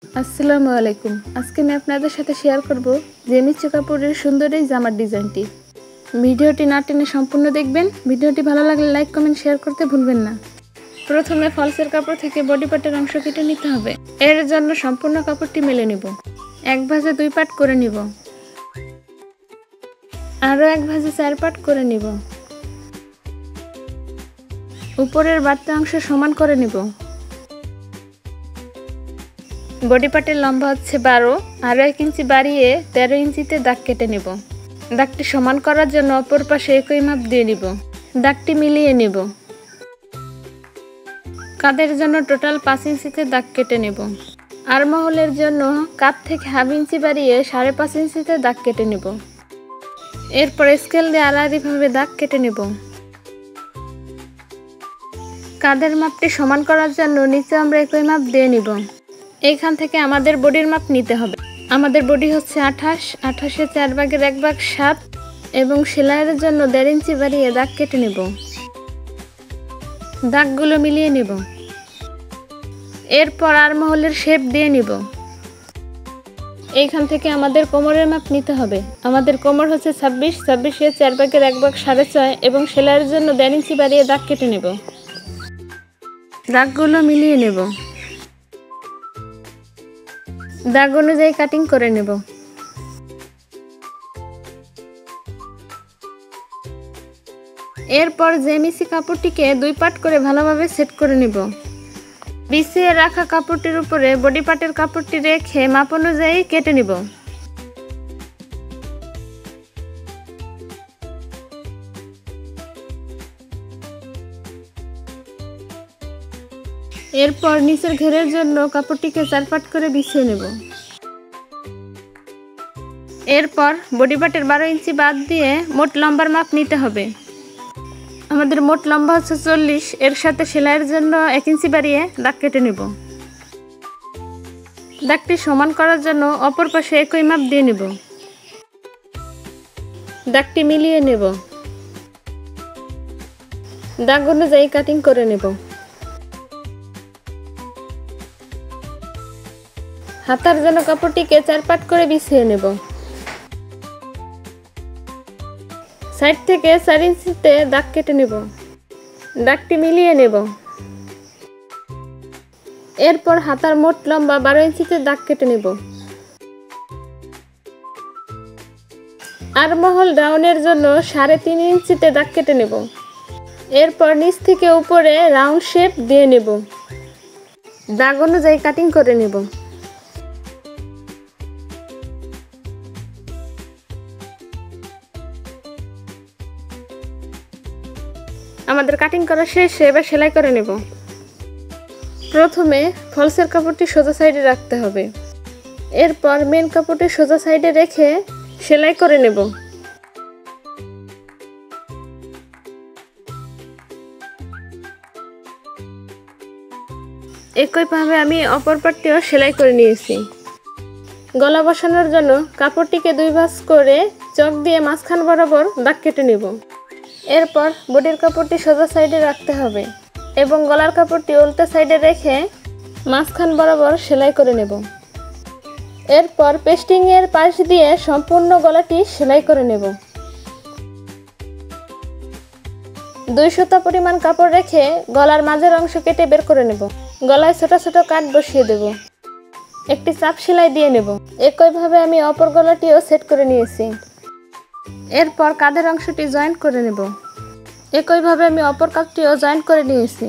আসসালামু আলাইকুম। আজকে আমি আপনাদের সাথে শেয়ার করব জেমিচি কাপড়ের সুন্দর এই জামার ডিজাইনটি। ভিডিওটি না টেনে সম্পূর্ণ দেখবেন। ভিডিওটি ভালো লাগলে লাইক কমেন্ট শেয়ার করতে ভুলবেন না। প্রথমে ফলসের কাপড় থেকে বডি পার্টের অংশ কেটে নিতে হবে। এর জন্য সম্পূর্ণ কাপড়টি মেলে নিব। এক ভাঁজে 2 পার্ট করে নিব, আরও এক ভাঁজে 4 পার্ট করে নিব। উপরের বাড়তি অংশ সমান করে নিব। বডি পার্টের লম্বা হচ্ছে 12, আরও 1 ইঞ্চি বাড়িয়ে 13 ইঞ্চিতে দাগ কেটে নেব। দাগটি সমান করার জন্য অপর পাশে একই মাপ দিয়ে নিব। দাগটি মিলিয়ে নেব। কাঁধের জন্য টোটাল 5 ইঞ্চিতে দাগ কেটে নেব। আরমহলের জন্য কাঁধ থেকে হাফ ইঞ্চি বাড়িয়ে 5.5 ইঞ্চিতে দাগ কেটে নেব। এরপর স্কেল দিয়ে আড়াআড়িভাবে দাগ কেটে নেব। কাঁধের মাপটি সমান করার জন্য নিচে আমরা একই মাপ দিয়ে নিব। এইখান থেকে আমাদের বডির মাপ নিতে হবে। আমাদের বডি হচ্ছে 28, 28-এর 4 ভাগের 1 ভাগ 7 এবং সেলাইয়ের জন্য 1.5 ইঞ্চি বাড়িয়ে দাগ কেটে নেব। দাগগুলো মিলিয়ে নেব। এরপর আরমহলের শেপ দিয়ে নিব। এইখান থেকে আমাদের কোমরের মাপ নিতে হবে। আমাদের কোমর হচ্ছে 26, 26-এর 4 ভাগের 1 ভাগ 6.5 এবং সেলাইয়ের জন্য 1.5 ইঞ্চি বাড়িয়ে দাগ কেটে নেব। দাগগুলো মিলিয়ে নেব। দাগ অনুযায়ী কাটিং করে নেব। এরপর জেমিচি কাপড়টিকে 2 পার্ট করে ভালোভাবে সেট করে নেব। বিছিয়ে রাখা কাপড়টির উপরে বডি পার্টের কাপড়টি রেখে মাপ অনুযায়ী কেটে নেব। এরপর নিচের ঘেরের জন্য কাপড়টিকে 4 পার্ট করে বিছিয়ে নেব। এরপর বডি পার্টের 12 ইঞ্চি বাদ দিয়ে মোট লম্বার মাপ নিতে হবে। আমাদের মোট লম্বা হচ্ছে 40, এর সাথে সেলাইয়ের জন্য 1 ইঞ্চি বাড়িয়ে দাগ কেটে নেব। দাগটি সমান করার জন্য অপর পাশে একই মাপ দিয়ে নেব। দাগটি মিলিয়ে নেব। দাগ অনুযায়ী কাটিং করে নেব। হাতার জন্য কাপড়টিকে 4 পার্ট করে বিছিয়ে নেব। সাইড থেকে 4 ইঞ্চিতে দাগ কেটে নেব। দাগটি মিলিয়ে নেব। এরপর হাতার মোট লম্বা 12 ইঞ্চিতে দাগ কেটে নেব। আরমহল ডাউনের জন্য 3.5 ইঞ্চিতে দাগ কেটে নেব। এরপর নিচ থেকে উপরে রাউন্ড শেপ দিয়ে নেব। দাগ অনুযায়ী কাটিং করে নেব। আমাদের কাটিং করা শেষ, এবার সেলাই করে নেব। প্রথমে ফলসের কাপড়টি সোজা সাইডে রাখতে হবে। এরপর মেন কাপড়টি সোজা সাইডে রেখে সেলাই করে নেব। একইভাবে আমি অপর পাটটিও সেলাই করে নিয়েছি। গলা বসানোর জন্য কাপড়টিকে 2 ভাঁজ করে চক দিয়ে মাঝখান বরাবর দাগ কেটে নেব। এরপর বডির কাপড়টি সোজা সাইডে রাখতে হবে এবং গলার কাপড়টি উল্টো সাইডে রেখে মাঝখান বরাবর সেলাই করে নেব। এরপর পেস্টিংয়ের পাশ দিয়ে সম্পূর্ণ গলাটি সেলাই করে নেব। 2 সুতা পরিমাণ কাপড় রেখে গলার মাঝের অংশ কেটে বের করে নেব। গলায় ছোট ছোট কাট বসিয়ে দেব। একটি চাপ সেলাই দিয়ে নেব। একইভাবে আমি অপর গলাটিও সেট করে নিয়েছি। এরপর কাঁধের অংশটি জয়েন্ট করে নেব। একইভাবে আমি অপর কাঁধটিও জয়েন্ট করে নিয়েছি।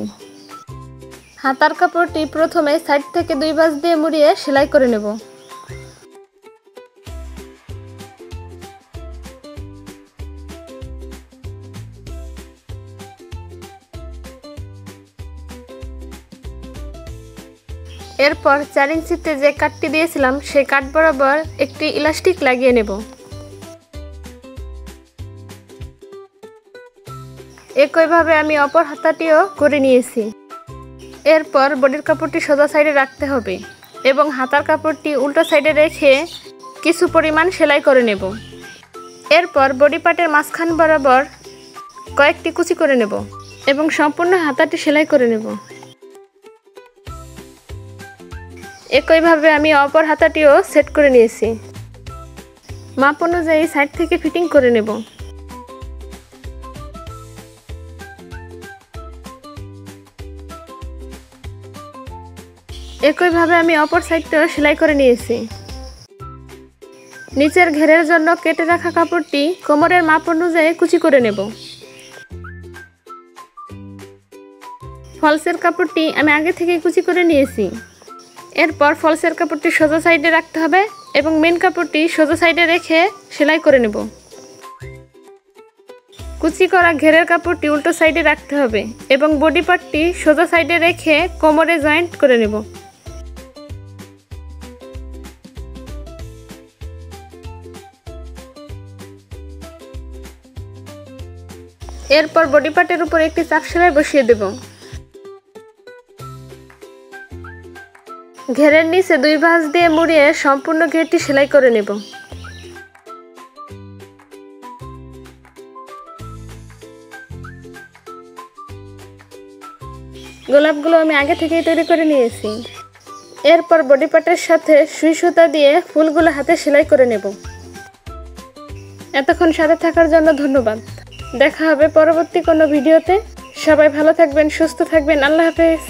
হাতার কাপড়টি প্রথমে সাইড থেকে 2 ভাঁজ দিয়ে মুড়িয়ে সেলাই করে নেব। এরপর 4 ইঞ্চিতে যে কাটটি দিয়েছিলাম সেই কাট বরাবর একটি ইলাস্টিক লাগিয়ে নেব। একইভাবে আমি অপর হাতাটিও করে নিয়েছি। এরপর বডির কাপড়টি সোজা সাইডে রাখতে হবে এবং হাতার কাপড়টি উল্টো সাইডে রেখে কিছু পরিমাণ সেলাই করে নেব। এরপর বডি পার্টের মাঝখান বরাবর কয়েকটি কুচি করে নেব এবং সম্পূর্ণ হাতাটি সেলাই করে নেব। একইভাবে আমি অপর হাতাটিও সেট করে নিয়েছি। মাপ অনুযায়ী সাইড থেকে ফিটিং করে নেব। একইভাবে আমি অপর সাইডটাও সেলাই করে নিয়েছি। নিচের ঘেরের জন্য কেটে রাখা কাপড়টি কোমরের মাপ অনুযায়ী কুচি করে নেব। ফলসের কাপড়টি আমি আগে থেকেই কুচি করে নিয়েছি। এরপর ফলসের কাপড়টি সোজা সাইডে রাখতে হবে এবং মেন কাপড়টি সোজা সাইডে রেখে সেলাই করে নেব। কুচি করা ঘেরের কাপড়টি উল্টো সাইডে রাখতে হবে এবং বডি পার্টটি সোজা সাইডে রেখে কোমরে জয়েন্ট করে নেব। এরপর বডি পার্টের উপর একটি চাপ সেলাই বসিয়ে দেব। ঘেরের নিচে 2 ভাঁজ দিয়ে মুড়িয়ে সম্পূর্ণ ঘেরটি সেলাই করে নেব। গোলাপগুলো আমি আগে থেকেই তৈরি করে নিয়েছি। এরপর বডি পার্টের সাথে সুই সুতা দিয়ে ফুলগুলো হাতে সেলাই করে নেব। এতক্ষণ সাথে থাকার জন্য ধন্যবাদ। দেখা হবে পরবর্তী কোনো ভিডিওতে। সবাই ভালো থাকবেন, সুস্থ থাকবেন। আল্লাহ হাফেজ।